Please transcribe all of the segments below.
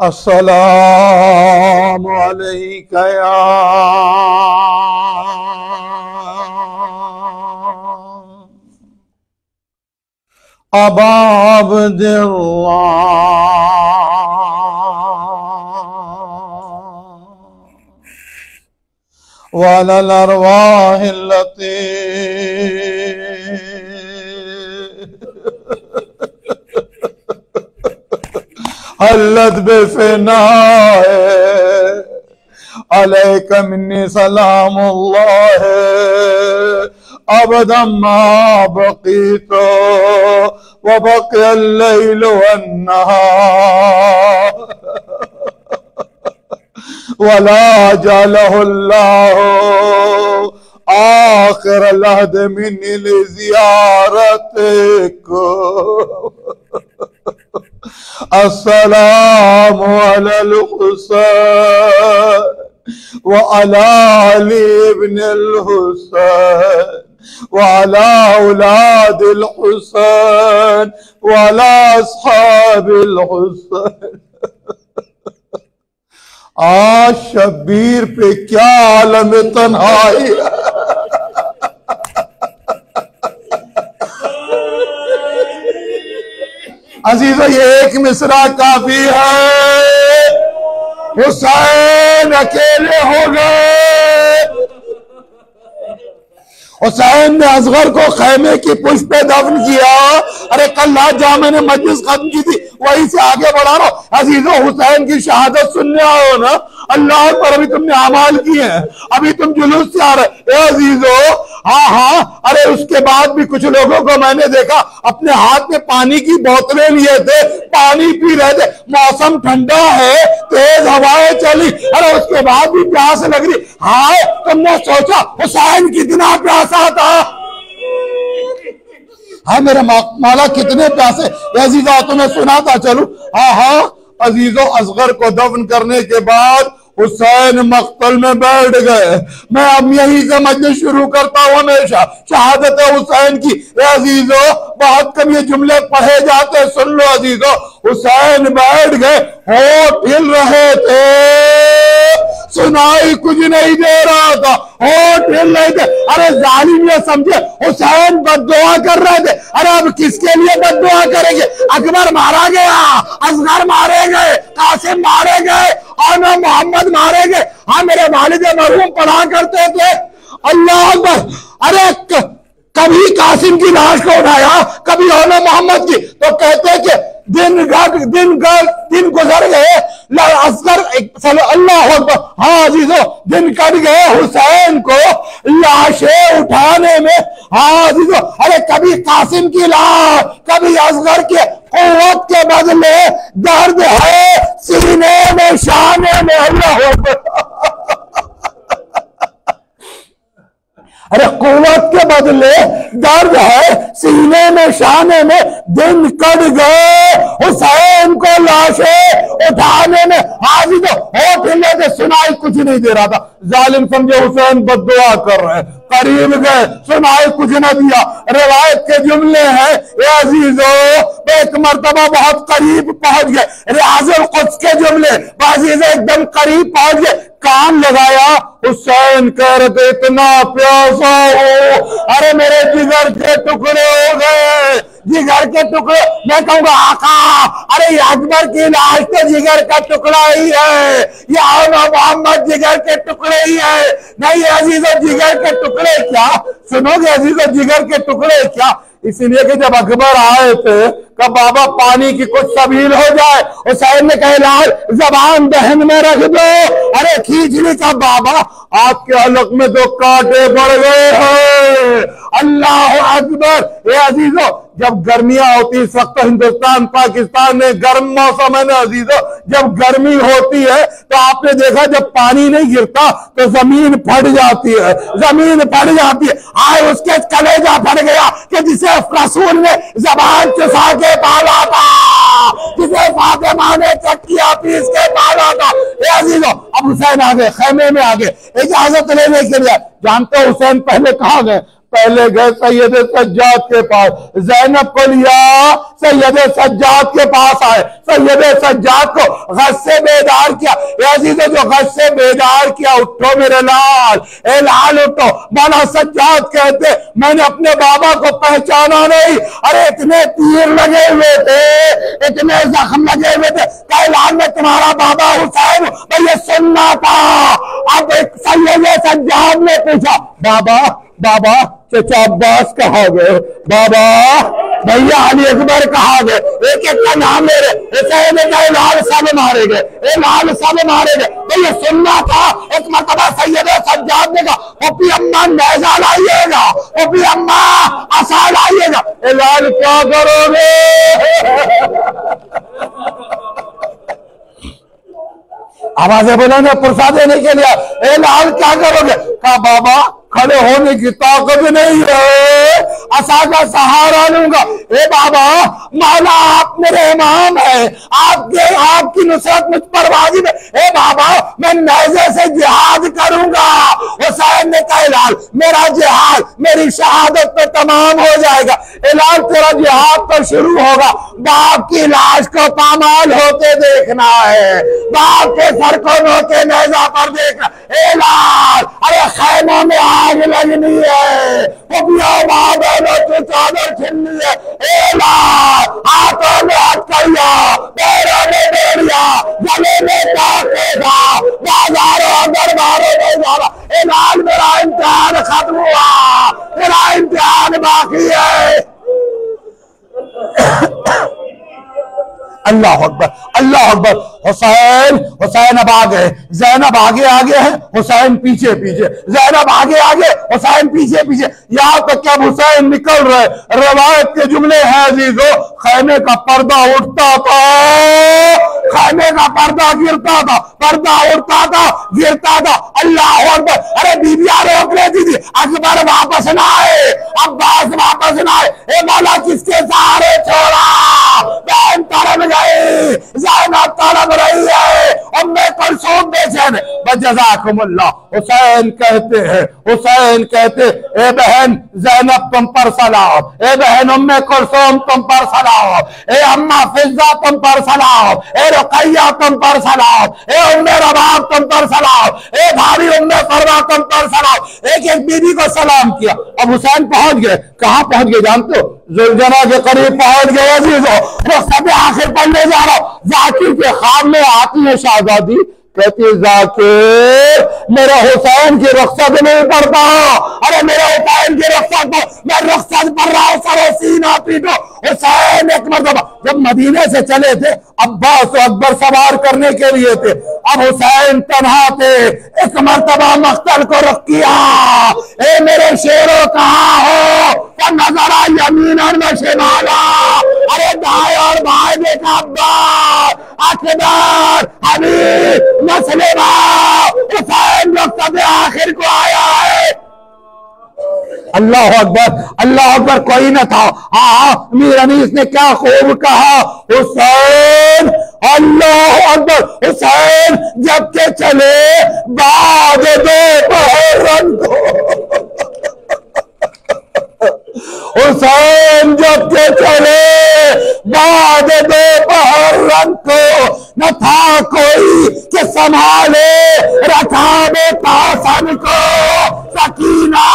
अस्सलामु अलैका या अबा अब्दिल्लाह वलल अरवाहिल्लती हल्लत बेफनाए अलैका मिन्नी सलामुल्लाह अबदम मा बक़ीतु व बक़ियल लैलु वन्नहार वला जअलहुल्लाहु आखिर लहद मिन्नी लिज़ियारतिकुम अस्सलामु अलल हुसैन व अला अली इब्निल हुसैन व अला औलादिल हुसैन व अला अस्हाबिल हुसैन। आज शब्बीर पे क्या आलम तन्हाई है। अजीजों, ये एक मिसरा काफी है। हुसैन अकेले हो गए। हुसैन ने असगर को खैमे की पुष्प पे दफन किया। अरे कल रात जहां मैंने मजलिस खत्म की थी वहीं से आगे बढ़ा रहा हूं। अजीजों, हुसैन की शहादत सुनने आओ ना। अल्लाह पर अभी तुमने अमाल किए हैं, अभी तुम जुलूस से आ रहे। अजीजों, हाँ, अरे उसके बाद भी कुछ लोगों को मैंने देखा अपने हाथ में पानी की बोतलें लिए थे, पानी पी रहे थे। मौसम ठंडा है, तेज हवाएं चली, अरे उसके बाद भी प्यास लग रही। हाय, तुमने सोचा हुसैन कितना प्यासा था। हाँ मेरे मौला कितने प्यासे। अजीजों, तुम्हें सुनाता चलूं। हाँ अजीजों, असगर को दफन करने के बाद हुसैन मख्तल में बैठ गए। मैं अब यहीं से मजलिस शुरू करता हूं हमेशा शहादत हुसैन की। अजीजों, बहुत कम ये जुमले पढ़े जाते, सुन लो अजीजों। हुसैन बैठ गए, होठ हिल रहे थे, सुनाई कुछ नहीं दे रहा था, होठ हिल रहे थे। अरे जालिम ये समझे हुसैन बद्दुआ कर रहे थे। अरे अब किसके लिए बद्दुआ करेंगे? अकबर मारा गया, असगर मारे गए, कासिम मारे गए और ना मोहम्मद मारे गए। हाँ, मेरे वालिद मरहूम पढ़ा करते थे अल्लाह अकबर। अरे कभी कासिम की लाश को उठाया, कभी औना मोहम्मद की, तो कहते कि दिन गुजर गए, असगर अल्लाह अकबर। हाँ अजीजों, दिन कट गए हुसैन को लाशें उठाने में। हाँ अजीजों, अरे कभी कासिम की लाश, कभी असगर के कुव्वत के बदले दर्द है सीने में, शाने में। अल्लाह अकबर। अरे कुव्वत के बदले दर्द है सीने में, शाने में। दिन कट गए हुसैन को लाशें उठाने में। आज तो होठ हिले थे, सुनाई कुछ नहीं दे रहा था। जालिम समझे हुसैन बद्दुआ कर रहे हैं। करीब गए, सुनाई कुछ न दिया। रिवायत के जुमले हैं अजीजों, एक मर्तबा बहुत करीब पहुंच गए। रियाजुल कुद्स के जुमले अजीजों एकदम करीब पहुंच गए। कान लगाया, हुसैन कह रहे थे इतना प्यासा हो। अरे मेरे जिगर के टुकड़े हो गए, जिगर के टुकड़े। मैं कहूंगा आका, अरे अकबर की लाश तो जिगर का टुकड़ा ही है, या मोहम्मद जिगर के टुकड़े ही है। नहीं अजीजों, जिगर के टुकड़े क्या, सुनोगे अजीजों, जिगर के टुकड़े क्या। इसीलिए कि जब अकबर आए थे कब बाबा पानी की कुछ सबील हो जाए, हुसैन ने कहे लाल जबान दहन में रख दो। अरे खींचने का बाबा, आपके हलक में तो कांटे पड़ गए हैं। अल्लाह अकबर। ये अजीजों, जब गर्मियां होती इस वक्त हिंदुस्तान पाकिस्तान में गर्म मौसम है ना अजीजों, जब गर्मी होती है तो आपने देखा जब पानी नहीं गिरता तो जमीन फट जाती है, जमीन फट जाती है। आज उसके कलेजा फट गया कि जिसे रसूल ने जबान चुसा के पाला था, जिसे फातिमा ने चक्किया पीस के पाला था। ये अजीजों, अब हुसैन आ गए, खैमे में आ गए इजाजत लेने के लिए। जानते हो हुसैन पहले कहाँ गए? पहले गए सैयद सज्जाद के पास, ज़ैनब को लिया, सैयद सज्जाद के पास आए, सैयद सज्जाद को गश से बेदार किया। अजीज़ों, जो गश से बेदार किया, उठो मेरे लाल, ए लाल उठो। मौला सज्जाद कहते मैंने अपने बाबा को पहचाना नहीं। अरे इतने तीर लगे हुए थे, इतने जख्म लगे हुए थे, कैलान में तुम्हारा बाबा हुसैन, ये सुनना था। अब एक सैयद सज्जाद ने पूछा, बाबा बाबा चचा अब्बास कहाँ गए, बाबा भैया अली अकबर कहाँ गए, एक एक का नाम ले रहे। हुसैन ने कहा लाल सब मारे गए, ए लाल सब मारे गए। तो ये सुनना था। एक मरतबा सैयद सज्जाद ने कहा, पपी अम्मा नेजा लाइएगा, पपी अम्मा आसा लाइएगा। ए लाल क्या करोगे? आवाजें बोलोगे पुरसा देने के लिए, ए लाल क्या करोगे? कहा बाबा खड़े होने की ताकत नहीं है, असा का सहारा लूंगा। ए बाबा मौला आप मेरे इमाम है, आपकी नुसरत मुझ पर वाजिब है। ए बाबा मैं नेज़े से जिहाद करूंगा। हुसैन ने कहा लाल मेरा जिहाद मेरी शहादत पे तमाम हो जाएगा। ए लाल तेरा जिहाद तो शुरू होगा, बाप की लाश को पामाल होते देखना है, बाप के सर को नोके नेज़ा पर देखना। ए लाल अरे खैमों में आग लगनी है, चादर छिलनी है। ए लाल हाथों में हथकड़िया, पैरों में बेड़िया, गले में काटेगा, बाजारों दरबारों में जाना। ए लाल मेरा इम्तिहान खत्म हुआ, मेरा इम्तिहान बाकी है। अल्लाह अकबर, अल्लाह अकबर। हुसैन हुसैन अब आगे, ज़ैनब आगे आगे है, हुसैन पीछे पीछे, ज़ैनब आगे आगे, हुसैन पीछे पीछे। यहाँ तक कि अब हुसैन निकल रहे। रवायत के जुमले हैं अजीजों, खैमे का पर्दा उठता था, खैमे का पर्दा गिरता था, पर्दा उठता था गिरता था। अल्लाह अकबर। अरे बीबियां रोक लेती थी, अकबर वापस ना आए, अब्बास वापस ना आए। ए मौला किसके सहारे छोड़ा? बहन तरफ गई, ज़ैनब तरफ रही है, उम्मे कुलसूम बेचैन। जज़ाकुमुल्लाह। हुसैन कहते हैं, हुसैन कहते ए बहन ज़ैनब तुम पर सलाम, ए बहन उम्मे कुलसूम तुम पर सलाम, ए अम्मा फिज़्ज़ा तुम पर सलाम, ए रुक़ैया तुम पर सलाम, ए उम्मे रबाब तुम पर सलाम, ए भाभी उम्मे फरवा तुम पर सलाम। एक एक बीबी को सलाम किया। अब हुसैन पहुंच गए, कहां पहुंच गए जानते हो? जुलजना के करीब पहुंच गए अजीजों। वो सब आखिर पर ले जा रहा हूं। जाकिर के ख्वाब में आती है शहजादी, कहती जाकिर मेरे हुसैन की रुखसत नहीं पड़ता। अरे मेरे हुसैन की रुखसत पर मैं रुखसत पढ़ रहा हूं, सरो सीना पीटो। हुसैन एक मरतबा जब मदीने से चले थे, अब्बास और अकबर सवार करने के लिए थे, अब हुसैन तन्हा थे। एक मरतबा मख्तल को रुख किया, ए मेरे शेरों कहाँ हो? नजरा यमीन और शिमाला, अरे दाएं और बाएं देखा, अब्बास अकबर हबीब मुस्लिमा हुसैन रुखसत आखिर को आया है। अल्लाह अकबर, अल्लाह अकबर। कोई न था। हाँ मीर अनीस ने क्या खूब कहा, हुसैन अल्लाह अकबर। हुसैन जब के चले बाद दोपहर को, हुसैन जब के चले बाद दोपहर को, न था कोई कि संभाले रखाबे तासन को। सकीना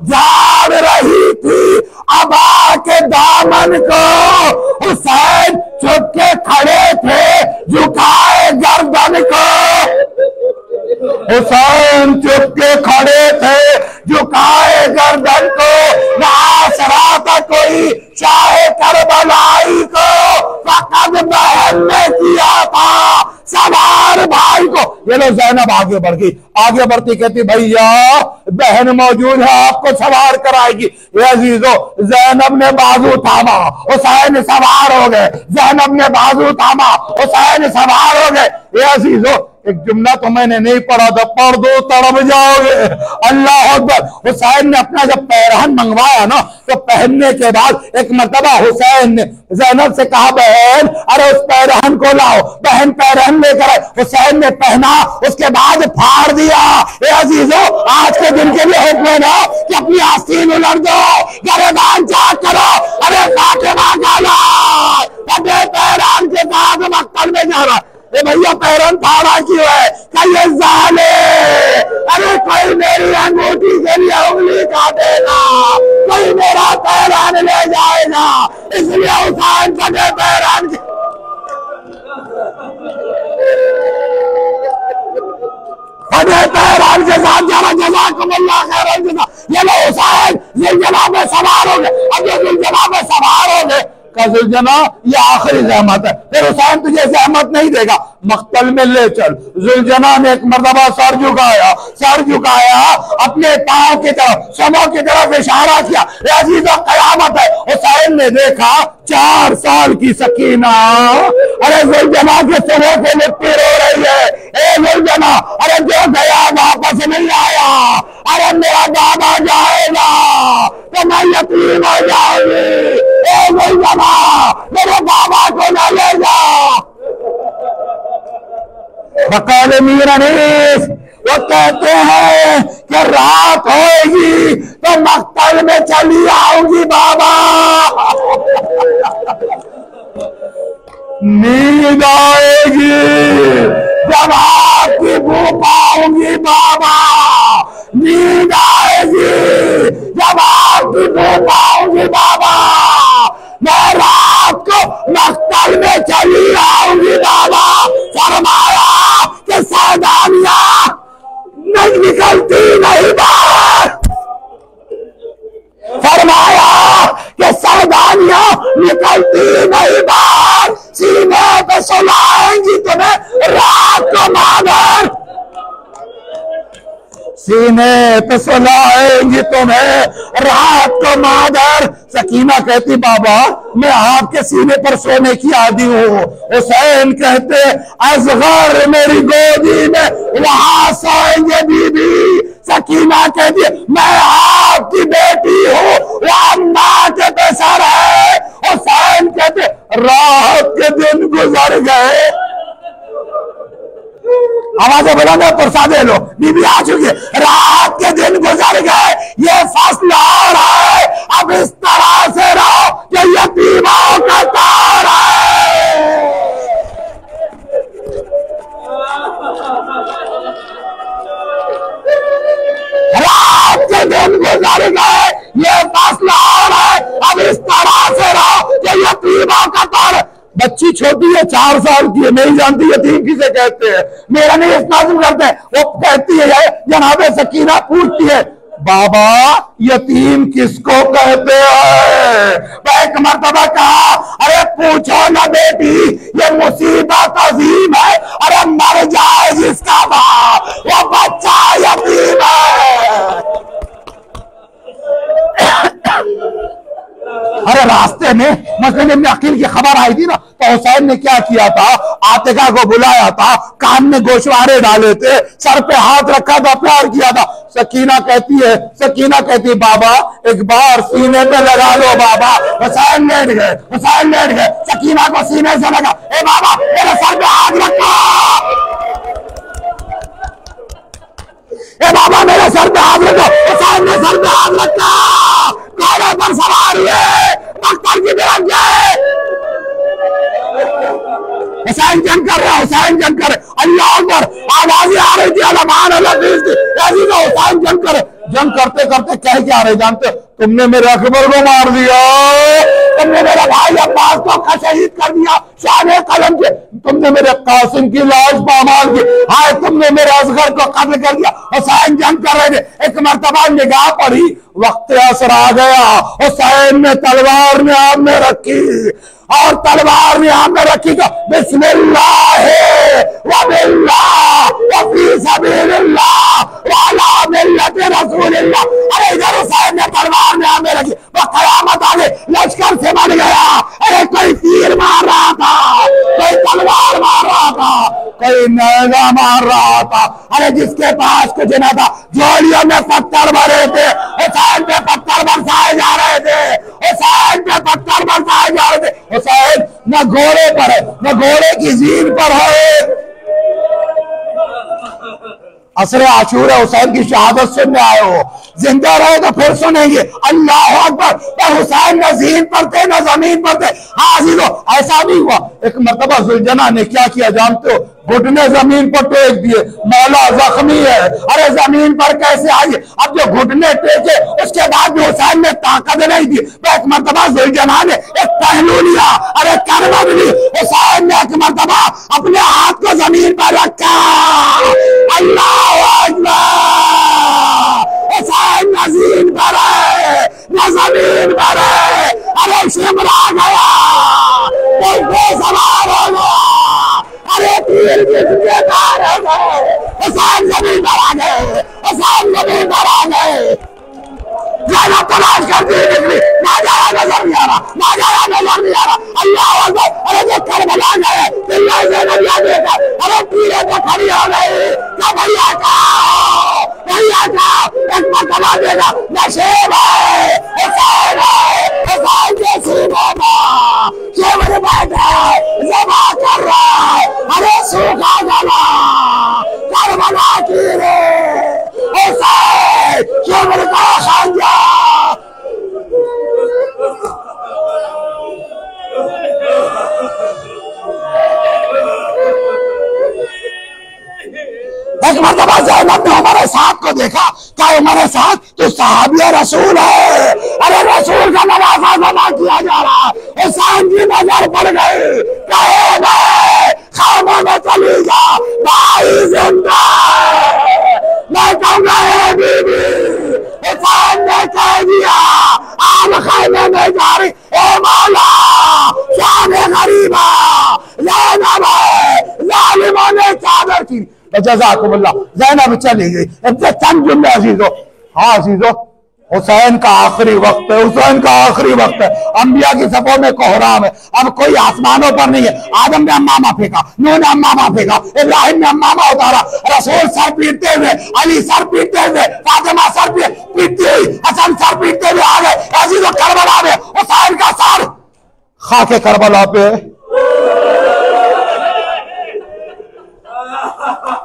जान रही थी अबा के दामन को, हुसैन छुप के खड़े थे झुकाए गर्दन को। हुसैन चुप के खड़े थे झुकाए गर्दन को। नासरा था कोई चाहे करबलाई को, फकत बहन ने किया था सवार भाई को। ये लो ज़ैनब आगे बढ़ गई, आगे बढ़ती कहती भैया बहन मौजूद है, आपको सवार कराएगी। ये अजीजों ज़ैनब ने बाजू थामा, हुसैन सवार हो गए। ज़ैनब ने बाजू थामा, हुसैन सवार हो गए। ये अजीजों एक जुमला तो मैंने नहीं पढ़ा था, पढ़ दो तड़प जाओगे। अल्लाह अकबर। हुसैन ने अपना जब पैरहन मंगवाया ना, तो पहनने के बाद एक मर्तबा हुसैन ने ज़ैनब से कहा बहन अरे उस पैरहन को लाओ। बहन पैरहन लेकर आए, हुसैन ने पहना, उसके बाद फाड़ दिया। ये अजीजों आज के दिन के लिए हुक्म है ना कि अपनी आस्तीन उलट दो, भैया पैरन फाड़ा क्यों है? कहिए जाले, अरे कोई मेरी अंगूठी के लिए उंगली काटेगा, कोई मेरा पैरन ले जाएगा, इसलिए हुसैन सगे पैरन पैरान के साथ जाना। जज़ाकुमुल्लाह खैरन जज़ा। ये लो हुसैन ज़ुलजना में सवार हो गए। अब ये ज़ुलजना में सवार हो गए का ज़ुलजना ये आखिरी ज़हमत है, फिर हुसैन तुझे ज़हमत नहीं देगा, मख्तल में ले चल। ज़ुलजना ने एक मर्तबा सर झुकाया, अपने पाँव की तरफ, समों की तरफ इशारा किया, अज़ीज़ो क़यामत है। हुसैन ने देखा 4 साल की सकीना, अरे ज़ुलजना के समों से लिपटी रो रही है। ए ज़ुलजना, अरे जो गया वापस नहीं आया, अरे मेरा बाबा जाएगा तो मैं यतीम हो जाऊंगी। ए ज़ुलजना, मेरे बाबा को न ले जा। वक़ाल मीर अनीस, वो कहते हैं कि रात होगी तो मख्तल में चली आऊंगी बाबा, नींद आएगी जब आपकी भूख पाऊंगी बाबा, नींद आएगी जब आपकी भूख पाऊंगी बाबा, मैं रात को मख्तल में चली आऊंगी बाबा। फरमाया कि सावधानियां नहीं निकलती नहीं बाहर, फरमाया कि सावधानियां निकलती नहीं बाहर, सीने पे सुलाएंगी तुम्हें रात को मादर, सीने पे सुलाएंगी तुम्हें रात को मादर। सकीना कहती बाबा मैं आपके सीने पर सोने की आदी हूँ। हुसैन कहते असगर मेरी गोदी में वहां सोएंगे बीबी। सकीना कहती मैं आपकी बेटी हूँ, वो अम्मा के बेसर है। हुसैन कहते रात के दिन गुजर गए, आवाज़ें बुलंद प्रसादे लो, बीबी आ चुकी है। रात के दिन गुजर गए, ये फसल आ रहा है, अब इस तरह से रहो कि यतीमों का तार है। रात के दिन गुजर गए, ये फसल आ रहा है, अब इस तरह से रहो कि यतीमों का तार है। बच्ची छोटी है, 4 साल की है, नहीं जानती यतीम किसे कहते हैं, मेरा नहीं इस्तेमाल करते हैं। वो कहती है जनाबे सकीना पूछती है बाबा यतीम किसको कहते हैं? एक मर्तबा कहा अरे पूछो ना बेटी, ये मुसीबत अजीम है, अरे मर जाए जिसका बाप, वो बच्चा यतीम है। अरे रास्ते में मसलन इब्न अकील की खबर आई थी ना, तो हुसैन ने क्या किया था, आतिका को बुलाया था, कान में गोशवारे डाले थे, सर पे हाथ रखा था, प्यार किया था। सकीना कहती बाबा एक बार सीने पे लगा लो बाबा। हुसैन लेट गए, सकीना को सीने से लगा, ए बाबा मेरे सर पे हाथ रखा, ए बाबा मेरे सर पे हाथ रखो। हुसैन ने सर पे हाथ रखा, घोड़े पर सवार हुए, मक्तल की तरफ गए। हुसैन जंग कर रहे, अल्लाह अकबर, आवाजें आ रही थी, अलमान अलग हुसैन जंग करते करते कह क्या रहे जानते, तुमने मेरे अकबर को मार दिया, तुमने मेरे भाई अब्बास को शहीद कर दिया, शान कलम के, तुमने मेरे कासिम की लाश पामाल की, हाय तुमने मेरे असगर को कत्ल कर दिया। हुसैन जंग कर रहे थे, एक मर्तबा निगाह पड़ी, वक्त असर आ गया, हुसैन ने तलवार नियाम में रखी और तलवार नियाम में रखी तो बिस्मिल्लाह व बिल्लाह व फी सबीलिल्लाह व अला मिल्लत रसूलिल्लाह। अरे इधर हुसैन ने तलवार नियाम में रखी, वो कयामत आ गई, लश्कर से बन गया। अरे कोई तीर मार रहा था, कोई तलवार मार रहा था, कोई नेजा मार रहा था। अरे जिसके पास कुछ न था, झोलियों में पत्थर भरे थे, हुसैन पे पत्थर बरसाए जा रहे थे, हुसैन पे पत्थर बरसाए जा रहे थे। हुसैन न घोड़े पर है, न घोड़े की जीन पर है, असर आशूर हुसैन की शहादत सुनने आए हो, जिंदा रहे तो फिर सुनेंगे अल्लाह अकबर। पर हुसैन न ज़मीन पर थे न जमीन पर थे। हाँ अजीजों, ऐसा नहीं हुआ। एक मर्तबा जुलजना ने क्या किया जानते हो? घुटने जमीन पर टेक दिए, मौला जख्मी है। अरे जमीन पर कैसे आई? अब जो घुटने टेके उसके बाद भी हुसैन ने ताकत नहीं दी। तो एक मर्तबा जुलजना ने एक पहलू लिया, अरे करवट ली। हुसैन ने एक मर्तबा अपने हाथ को जमीन पर रखा, अल्लाह अकबर। हुसैन न ज़मीन पर है न जमीन पर है। अरे शिमला गया तो सवार हो गया, अरे तीर जिसके पार हो गए, हुसैन जमीन पर आ गए, हुसैन जमीन पर आ गए। जाना तलाश करती निकली, ना जाया नजर नहीं आ रहा, ना जाया नजर नहीं आ रहा। अल्लाह अकबर। अरे जो करबला गए दिल्ली से नदिया देखा, अरे तीरे तो खड़ी हो गई। क्या भैया का एक मरतबा देगा नशेब है, हुसैन है, हुसैन के सीने में शेवर बैठा है, जमा कर रहा है। अरे सूखा गला करबला की रे हुसैन शेवर का खंजर। एक मरतबा ज़ैनब ने हमारे साथ को देखा, क्या हमारे साथ तो सहाबी रसूल है। अरे रसूल का नवाजा जमा किया जा रहा है। हुसैन की नजर पड़ गई, कहे गए खामों में चली जा, भाई जिंदा मैं कहूँगा बीबी। हुसैन ने कह दिया आम खाने में जा रही, ए मौला शान गरीबा ज़ैनब है, जालिमों ने चादर की। जज़ाकुमुल्लाह। ज़ैनब चली गई। चंद जुमले अजीजों। हाँ अजीजों, हुसैन का आखिरी वक्त है, हुसैन का आखिरी वक्त है। अंबिया की सफों में कोहराम है। अब कोई आसमानों पर नहीं है। आदम ने अम्मामा फेंका, नूह ने अम्मामा फेंका, इब्राहिम ने अम्मामा उतारा, रसूल सर पीटते हुए, अली सर पीटते हुए, फातिमा सर पीटती हुई, हसन सर पीटते हुए आ गए। अजीजों करबला में हुसैन का सर खाके करबला पे,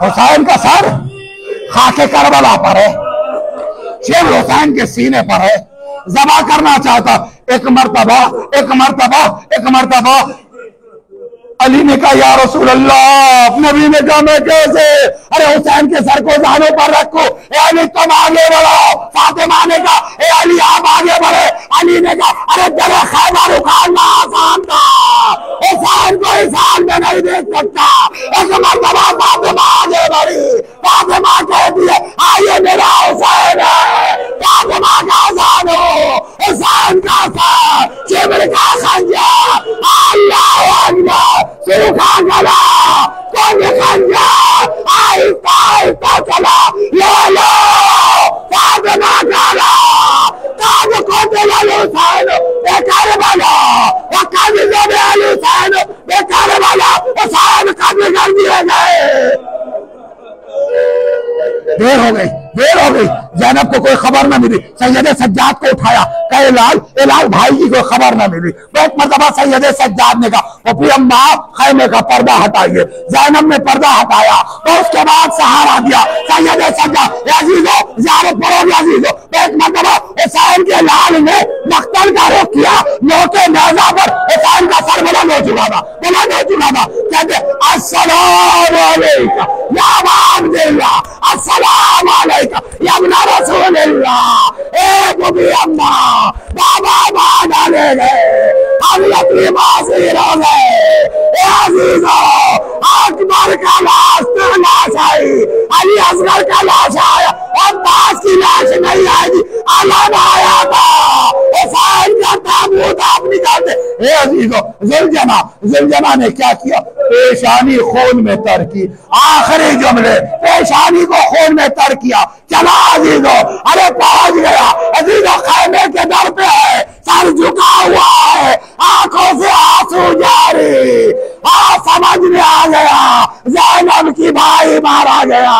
हुसैन का सर खाके करबला पर है, शेर हुसैन के सीने पर है। जबा करना चाहता, एक मर्तबा अली ने कहा या रसूल अल्लाह। नबी ने कहा मैं कैसे? अरे हुसैन के सर को जानो पर रखो। ए अली तुम आगे बढ़ो। फातिमा ने कहा ए अली आप आगे बढ़े। अली ने कहा अरे तेरे खैबर उखाड़ना आसान था, हुसैन को इस हाल में नहीं देख सकता। एक मर्तबा फातिमा आगे बढ़ी, फातिमा कहती है आइए मेरा हुसैन है। फातिमा का जानो हुसैन का सर, शिमर का खंजर, अल्लाह अकबर। सूखा गला कौन खंजर आहिस्ता आहिस्ता चला, ले लो फातिमा गला काज को दिल हुसैन बेकार वाला, वो काज जो हुसैन बेकार वाला, हुसैन कब्र कर दिए गए। देर हो गई। ज़ैनब को कोई खबर न मिली। सैयदे सज्जाद को उठाया, कहे लाल भाई की कोई खबर न मिली। तो एक मर्तबा सैयदे सज्जाद ने कहा फिर अम्मा खैमे का पर्दा हटाइए। ज़ैनब ने पर्दा हटाया तो उसके बाद सहारा दिया सैयदे सज्जाद। अजीजों ज़ियारत पढ़ोगे अजीजों। तो एक मर्तबा हुसैन के लाल ने मख्तल का रुख किया, नोके नेज़ा पर हुसैन का सर बुलंद हो चुका था। कहते अस्सलाम अलैका या अब्दुल्लाह, अस्सलाम अलैका या इब्न रसूलिल्लाह। ए बुबी अम्मा बाबा मान डाले गए, हम यतीम आसीर हो गए। अजीजों अकबर का लाश आई, अली असगर का लाश आया, अब्बास की लाश नहीं आएगी। अलग आया था हुसैन का ताबूत आप निकालते। अजीजों जुलजना ने क्या किया? पेशानी खून में तर की। आखिरी जुमले पेशानी को खून में तर किया। चला अजीजों, अरे पहुंच गया। अजीजों खैमे के दर पे है, सर झुका हुआ है, आंखों से आंसू जारी। समझ में आ गया ज़ैनब की भाई मारा गया।